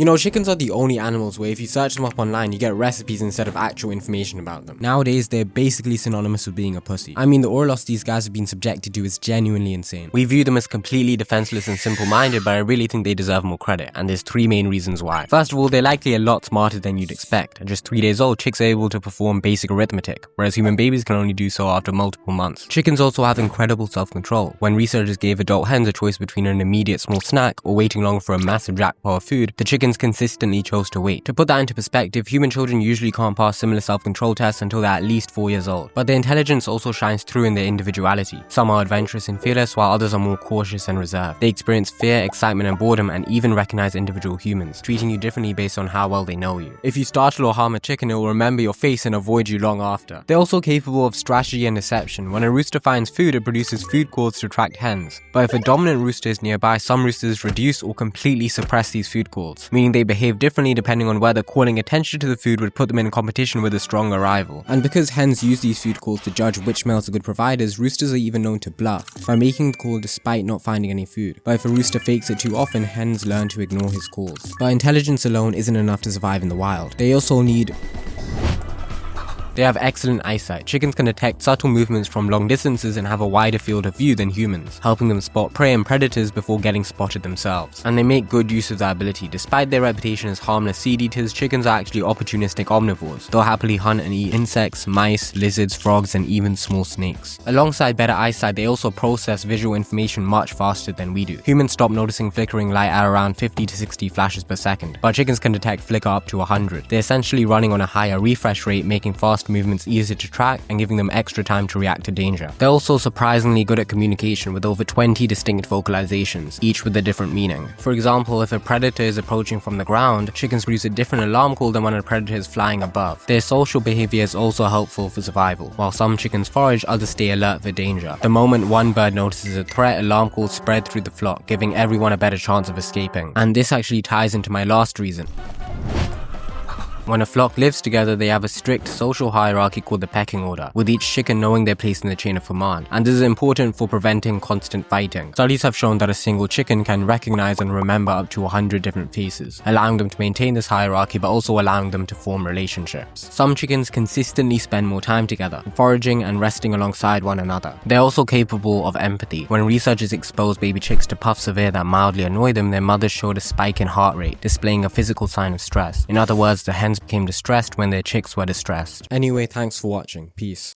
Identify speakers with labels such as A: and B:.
A: You know, chickens are the only animals where if you search them up online, you get recipes instead of actual information about them. Nowadays, they're basically synonymous with being a pussy. I mean, the oral loss these guys have been subjected to is genuinely insane.
B: We view them as completely defenseless and simple-minded, but I really think they deserve more credit, and there's 3 main reasons why. First of all, they're likely a lot smarter than you'd expect. At just 3 days old, chicks are able to perform basic arithmetic, whereas human babies can only do so after multiple months. Chickens also have incredible self-control. When researchers gave adult hens a choice between an immediate small snack or waiting longer for a massive jackpot of food, the chickens consistently chose to wait. To put that into perspective, human children usually can't pass similar self-control tests until they're at least 4 years old. But their intelligence also shines through in their individuality. Some are adventurous and fearless, while others are more cautious and reserved. They experience fear, excitement and boredom, and even recognize individual humans, treating you differently based on how well they know you. If you startle or harm a chicken, it will remember your face and avoid you long after. They're also capable of strategy and deception. When a rooster finds food, it produces food calls to attract hens. But if a dominant rooster is nearby, some roosters reduce or completely suppress these food calls, meaning they behave differently depending on whether calling attention to the food would put them in competition with a stronger rival.
A: And because hens use these food calls to judge which males are good providers, roosters are even known to bluff by making the call despite not finding any food. But if a rooster fakes it too often, hens learn to ignore his calls. But intelligence alone isn't enough to survive in the wild. They also need...
B: They have excellent eyesight. Chickens can detect subtle movements from long distances and have a wider field of view than humans, helping them spot prey and predators before getting spotted themselves. And they make good use of that ability. Despite their reputation as harmless seed eaters, chickens are actually opportunistic omnivores. They'll happily hunt and eat insects, mice, lizards, frogs, and even small snakes. Alongside better eyesight, they also process visual information much faster than we do. Humans stop noticing flickering light at around 50 to 60 flashes per second, but chickens can detect flicker up to 100. They're essentially running on a higher refresh rate, making fast movements easier to track and giving them extra time to react to danger. They're also surprisingly good at communication, with over 20 distinct vocalizations, each with a different meaning. For example, if a predator is approaching from the ground, chickens produce a different alarm call than when a predator is flying above. Their social behavior is also helpful for survival. While some chickens forage, others stay alert for danger. The moment one bird notices a threat, alarm calls spread through the flock, giving everyone a better chance of escaping. And this actually ties into my last reason. When a flock lives together, they have a strict social hierarchy called the pecking order, with each chicken knowing their place in the chain of command, and this is important for preventing constant fighting. Studies have shown that a single chicken can recognize and remember up to 100 different faces, allowing them to maintain this hierarchy but also allowing them to form relationships. Some chickens consistently spend more time together, foraging and resting alongside one another. They're also capable of empathy. When researchers exposed baby chicks to puffs of air that mildly annoy them, their mothers showed a spike in heart rate, displaying a physical sign of stress. In other words, the hens became distressed when their chicks were distressed.
A: Anyway, thanks for watching. Peace.